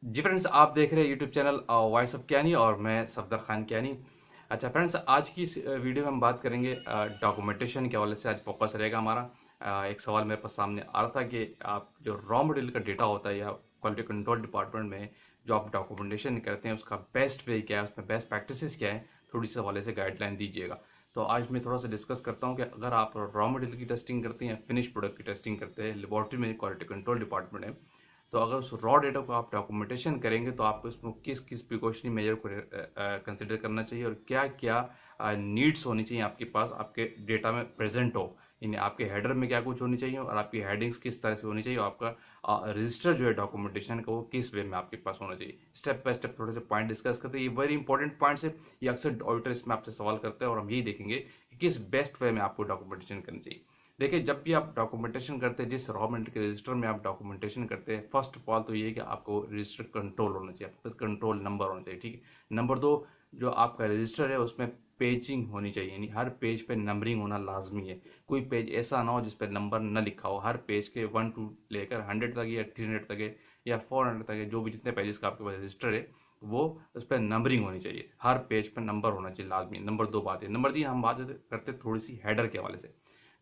जी friends, आप देख रहे हैं YouTube channel voice of Kiani और मैं सफदर खान कियानी। अच्छा फ्रेंड्स, आज की इस वीडियो में हम बात करेंगे डॉक्यूमेंटेशन के हवाले से। आज फोकस रहेगा हमारा। एक सवाल मेरे पास सामने आ रहा था कि आप जो रॉ मटेरियल का डेटा होता है या क्वालिटी कंट्रोल डिपार्टमेंट में जो आप डॉक्यूमेंटेशन करते हैं उसका बेस्ट वे क्या है, उसमें बेस्ट प्रैक्टिसेस क्या है, थोड़ी सी हवाले से गाइडलाइन दीजिएगा। तो आज मैं थोड़ा सा डिस्कस करता हूँ कि अगर आप रॉ मटेरियल की टेस्टिंग करते हैं या फिनिश प्रोडक्ट की टेस्टिंग करते हैं, लेबोरेटरी में क्वालिटी कंट्रोल डिपार्टमेंट है, तो अगर उस रॉ डेटा को आप डॉक्यूमेंटेशन करेंगे तो आपको इसमें किस किस प्रिकॉशनरी मेजर को कंसिडर करना चाहिए और क्या क्या नीड्स होनी चाहिए आपके पास, आपके डेटा में प्रेजेंट हो। यानी आपके हेडर में क्या कुछ होनी चाहिए और आपकी हेडिंग्स किस तरह से होनी चाहिए और आपका रजिस्टर जो है डॉक्यूमेंटेशन का वो किस वे में आपके पास होना चाहिए। स्टेप बाय स्टेप थोड़े से पॉइंट डिस्कस करते हैं। ये वेरी इंपॉर्टेंट पॉइंट्स है। ये अक्सर ऑडिटर इसमें आपसे सवाल करते हैं और हम यही देखेंगे कि किस बेस्ट वे में आपको डॉक्यूमेंटेशन करनी चाहिए। देखिए, जब भी आप डॉक्यूमेंटेशन करते हैं, जिस रॉ मटेरियल के रजिस्टर में आप डॉक्यूमेंटेशन करते हैं, फर्स्ट ऑफ ऑल तो ये है कि आपको रजिस्टर कंट्रोल होना चाहिए, आपके पास कंट्रोल नंबर होना चाहिए। ठीक है। नंबर दो, जो आपका रजिस्टर है उसमें पेजिंग होनी चाहिए, यानी हर पेज पे नंबरिंग होना लाजमी है। कोई पेज ऐसा ना हो जिस पे नंबर न लिखा हो। हर पेज के 1 टू लेकर 100 तक या 300 तक है या 400 तक है, जो भी जितने पेजेस का आपके पास रजिस्टर है, वो उस पर नंबरिंग होनी चाहिए। हर पेज पर नंबर होना चाहिए लाजमी। नंबर दो बात है। नंबर तीन, हम बात करते हैं थोड़ी सी हेडर के हवाले से।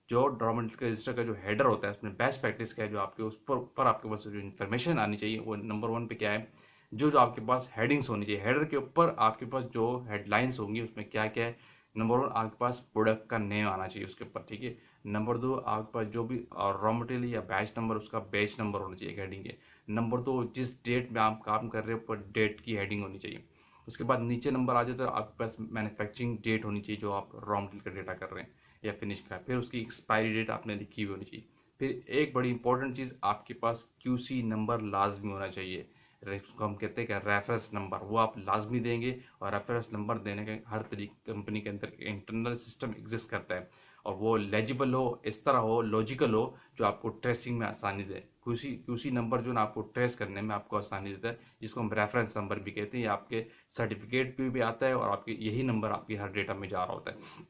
जो डॉक्यूमेंट के रजिस्टर का जो हेडर होता है उसमें बेस्ट प्रैक्टिस क्या है, जो आपके उस पर ऊपर आपके पास जो इन्फॉर्मेशन आनी चाहिए वो नंबर वन पे क्या है, जो जो आपके पास हेडिंग्स होनी चाहिए। हेडर के ऊपर आपके पास जो हेडलाइंस होंगी उसमें क्या क्या है। नंबर वन, आपके पास प्रोडक्ट का नेम आना चाहिए उसके ऊपर। ठीक है। नंबर दो, आपके पास जो भी रॉ मटेरियल या बैच नंबर, उसका बैच नंबर होना चाहिए हेडिंग के। नंबर दो, जिस डेट में आप काम कर रहे हो ऊपर डेट की हेडिंग होनी चाहिए। उसके बाद नीचे नंबर आ जाए तो आपके पास मैन्युफैक्चरिंग डेट होनी चाहिए जो आप रॉ मटेरियल का डेटा कर रहे हैं या फिनिश का। फिर उसकी एक्सपायरी डेट आपने लिखी हुई होनी चाहिए। फिर एक बड़ी इंपॉर्टेंट चीज़, आपके पास क्यूसी नंबर लाजमी होना चाहिए। उसको हम कहते हैं कि रेफरेंस नंबर, वो आप लाजमी देंगे। और रेफरेंस नंबर देने का हर तरीके कंपनी के अंदर इंटरनल सिस्टम एग्जिस्ट करता है और वो लेजिबल हो, इस तरह हो, लॉजिकल हो, जो आपको ट्रेसिंग में आसानी दे। क्यूसी क्यूसी नंबर जो ना आपको ट्रेस करने में आपको आसानी देता है, जिसको हम रेफरेंस नंबर भी कहते हैं। ये आपके सर्टिफिकेट पे भी आता है और आपके यही नंबर आपकी हर डेटा में जा रहा होता है।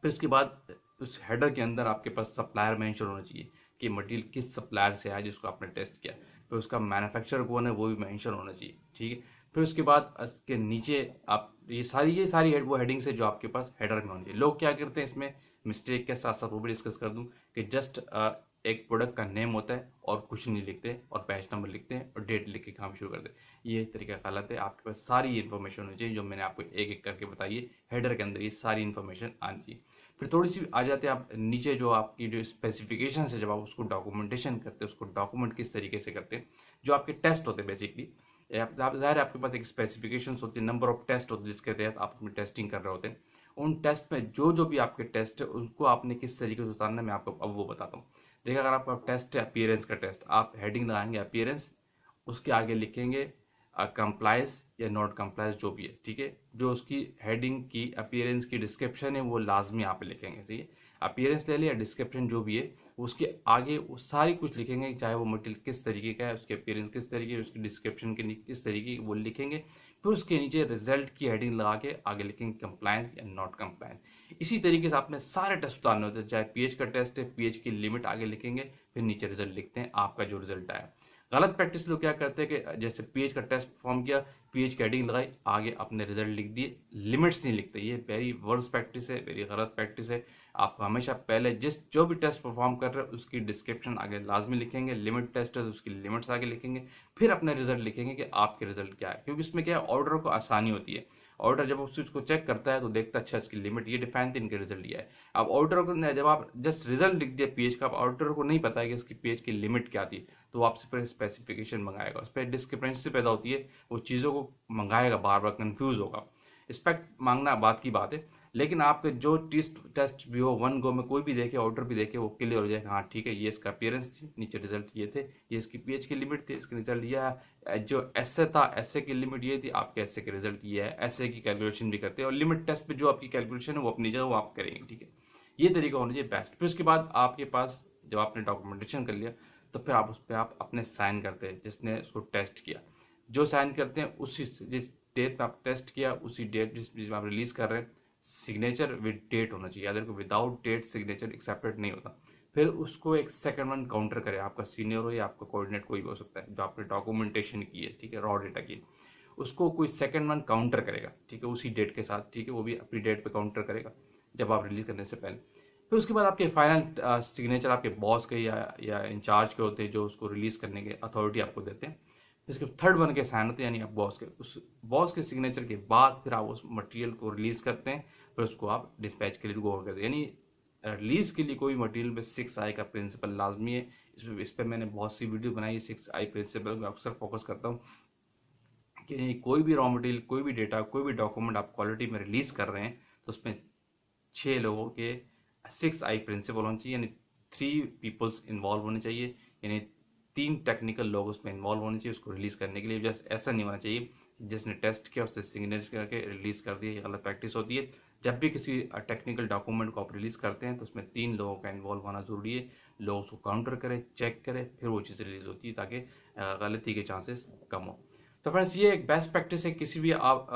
फिर इसके बाद उस हेडर के अंदर आपके पास सप्लायर मेंशन होना चाहिए कि मटेरियल किस सप्लायर से आया जिसको आपने टेस्ट किया। फिर उसका मैन्युफैक्चरर कौन है वो भी मेंशन होना चाहिए। ठीक है। फिर उसके बाद इसके नीचे आप ये सारी वो हेडिंग्स है जो आपके पास हेडर में होनी चाहिए। लोग क्या करते हैं इसमें मिस्टेक के साथ साथ वो भी डिस्कस कर दूं कि जस्ट एक प्रोडक्ट का नेम होता है और कुछ नहीं लिखते और बैच नंबर लिखते हैं और डेट लिख के काम शुरू कर देते। ये तरीका गलत है। आपके पास सारी इन्फॉर्मेशन होनी चाहिए जो मैंने आपको एक एक करके बताई है। हेडर के अंदर ये सारी इन्फॉर्मेशन आनी चाहिए। फिर थोड़ी सी आ जाते हैं आप नीचे, जो आपकी जो स्पेसिफिकेशन है, जब आप उसको डॉक्यूमेंटेशन करते हैं उसको डॉक्यूमेंट किस तरीके से करते हैं। जो आपके टेस्ट होते हैं बेसिकली, ज़ाहिर है आपके पास एक स्पेसिफिकेशन होती है, नंबर ऑफ टेस्ट होते हैं जिसके तहत आप अपनी टेस्टिंग कर रहे होते हैं। उन टेस्ट में जो जो भी आपके टेस्ट है उनको आपने किस तरीके से उतारना है, मैं आपको अब वो बताता हूँ। देखिए, अगर आपका टेस्ट है अपीयरेंस का टेस्ट, आप हेडिंग लगाएंगे अपीयरेंस, उसके आगे लिखेंगे कंप्लाइज या नॉट कंप्लाइज जो भी है। ठीक है। जो उसकी हेडिंग की अपीयरेंस की डिस्क्रिप्शन है वो लाजमी आप लिखेंगे। ठीक है। अपीयरेंस ले लिया, डिस्क्रिप्शन जो भी है उसके आगे वो सारी कुछ लिखेंगे, चाहे वो मटेरियल किस तरीके का है, उसकी अपीयरेंस किस तरीके है, उसकी डिस्क्रिप्शन के किस तरीके की वो लिखेंगे। फिर उसके नीचे रिजल्ट की हेडिंग लगा के आगे लिखेंगे कंप्लायंस या नॉट कंप्लायंस। इसी तरीके से आपने सारे टेस्ट उतारने होते हैं। चाहे पीएच का टेस्ट है, पीएच की लिमिट आगे लिखेंगे, फिर नीचे रिजल्ट लिखते हैं आपका जो रिजल्ट आया। गलत प्रैक्टिस लोग क्या करते हैं कि जैसे पीएच का टेस्ट परफॉर्म किया, पीएच की हेडिंग लगाई, आगे अपने रिजल्ट लिख दिए, लिमिट्स नहीं लिखते। ये वेरी वर्स प्रैक्टिस है, वेरी गलत प्रैक्टिस है। आप हमेशा पहले जो भी टेस्ट परफॉर्म कर रहे हो उसकी डिस्क्रिप्शन आगे लाजमी लिखेंगे, लिमिट टेस्ट है तो उसकी लिमिट्स आगे लिखेंगे, फिर अपने रिजल्ट लिखेंगे कि आपके रिजल्ट क्या है। क्योंकि इसमें क्या है, ऑर्डर को आसानी होती है। ऑर्डर जब उस चीज को चेक करता है तो देखता है अच्छा इसकी लिमिट ये डिफाइन थी, इनके रिजल्ट ये है। अब ऑर्डर को जब आप जस्ट रिजल्ट लिख दिया पीएच का, ऑर्डर को नहीं पता है कि इसकी पीएच की लिमिट क्या थी, तो वो आपसे फिर स्पेसिफिकेशन मंगाएगा, उस पर डिस्क्रिपेंसी पैदा होती है, वो चीज़ों को मंगाएगा, बार बार कंफ्यूज होगा। स्पेक्ट मांगना बात की बात है, लेकिन आपके जो टेस्ट टेस्ट भी हो, वन गो में कोई भी देखे, ऑर्डर भी देखे, वो क्लियर हो जाए हाँ ठीक है, ये इसका अपीयरेंस थी, नीचे रिजल्ट ये थे, ये इसकी पीएच की लिमिट थी, इसका रिजल्ट ये है, जो एसए था एसए की लिमिट ये थी, आपके एसए के रिजल्ट ये है। एसए की कैलकुलेशन भी करते हैं और लिमिट टेस्ट पे जो आपकी कैलकुलेशन है वो अपनी जगह वो आप करेंगे। ठीक है। ये तरीका होना चाहिए बेस्ट। फिर उसके बाद आपके पास जब आपने डॉक्यूमेंटेशन कर लिया तो फिर आप उस पर आप अपने साइन करते हैं, जिसने उसको टेस्ट किया। जो साइन करते हैं उसी जिस डेट में आप टेस्ट किया उसी डेट जिसमें आप रिलीज कर रहे हैं, सिग्नेचर विद डेट होना चाहिए। याद रखो, विदाउट डेट सिग्नेचर एक्सेप्टेड नहीं होता। फिर उसको एक सेकंड वन काउंटर करे, आपका सीनियर हो या आपका कोऑर्डिनेट कोई भी हो सकता है, जो आपने डॉक्यूमेंटेशन की है, ठीक है, रॉ डेटा की, उसको कोई सेकंड वन काउंटर करेगा, ठीक है, उसी डेट के साथ, ठीक है, वो भी अपनी डेट पे काउंटर करेगा जब आप रिलीज करने से पहले। फिर उसके बाद आपके फाइनल सिग्नेचर आपके बॉस के या इंचार्ज के होते हैं, जो उसको रिलीज करने के अथॉरिटी आपको देते हैं। इसके थर्ड वन के साइन होते हैं, यानी आप बॉस के, उस बॉस के सिग्नेचर के बाद फिर आप उस मटेरियल को रिलीज करते हैं, फिर उसको आप डिस्पैच के लिए गो करते हैं। यानी रिलीज के लिए कोई मटेरियल में 6I का प्रिंसिपल लाजमी है। इस पर मैंने बहुत सी वीडियो बनाई है 6I प्रिंसिपल में अक्सर फोकस करता हूँ कि कोई भी रॉ मटेरियल, कोई भी डेटा, कोई भी डॉक्यूमेंट आप क्वालिटी में रिलीज कर रहे हैं तो उसमें 6 लोगों के 6I प्रिंसिपल होने चाहिए, यानी 3 पीपल्स इन्वॉल्व होने चाहिए, यानी 3 टेक्निकल लोग उसमें इन्वॉल्व होने चाहिए उसको रिलीज करने के लिए। जस्ट ऐसा नहीं होना चाहिए जिसने टेस्ट किया उससे सिग्नेचर करके रिलीज कर दिया, ये गलत प्रैक्टिस होती है। जब भी किसी टेक्निकल डॉक्यूमेंट को आप रिलीज करते हैं तो उसमें 3 लोगों का इन्वॉल्व होना जरूरी है, लोग उसको काउंटर करें, चेक करें, फिर वो चीज़ रिलीज होती है ताकि गलती के चांसेस कम हो। तो फ्रेंड्स, ये एक बेस्ट प्रैक्टिस है, किसी भी आप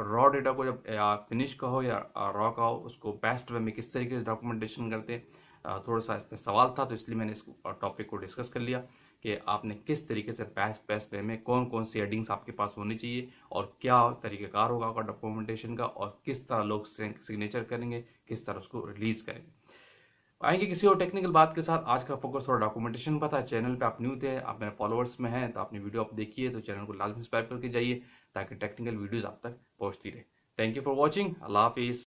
रॉ डेटा को जब फिनिश का हो या रॉ का हो, उसको बेस्ट वे में किस तरीके से डॉक्यूमेंटेशन करते हैं। थोड़ा सा इस पर सवाल था तो इसलिए मैंने इस टॉपिक को डिस्कस कर लिया कि आपने किस तरीके से बेस्ट वे में कौन कौन सी हेडिंग्स आपके पास होनी चाहिए और क्या तरीक़ाकार होगा आपका डॉक्यूमेंटेशन का, और किस तरह लोग सिग्नेचर करेंगे, किस तरह उसको रिलीज करेंगे। आएंगे किसी और टेक्निकल बात के साथ। आज का फोकस थोड़ा डॉक्यूमेंटेशन पर था। चैनल पे आप न्यू थे, आप मेरे फॉलोअर्स में हैं, तो आपने वीडियो आप देखिए तो चैनल को लाजमी सब्सक्राइब करके जाइए ताकि टेक्निकल वीडियोस आप तक पहुंचती रहे। Thank you for watching. अल्लाह हाफिज़।